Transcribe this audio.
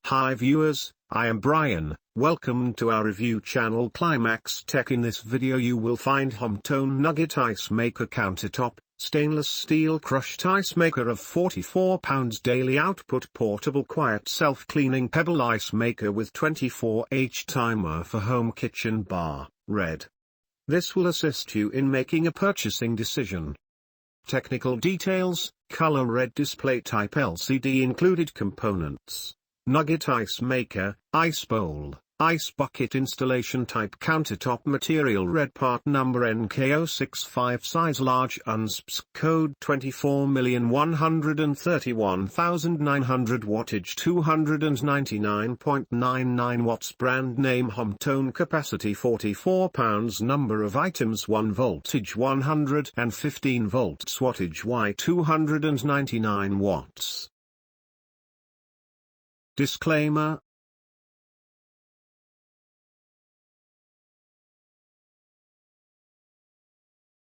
Hi viewers, I am Brian, welcome to our review channel Climax Tech. In this video you will find Homtone Nugget Ice Maker Countertop, stainless steel crushed ice maker of 44 pounds daily output, portable quiet self-cleaning Pebble ice maker with 24H timer for home kitchen bar, red. This will assist you in making a purchasing decision. Technical details: color red, display type LCD, included components: Nugget ice maker, ice bowl, ice bucket, installation type countertop, material red, part number NK065, size large, UNSPS code 24,131,900, wattage 299.99 watts, brand name Homtone, capacity 44 pounds, number of items 1, voltage 115 volts, wattage Y 299 watts. Disclaimer: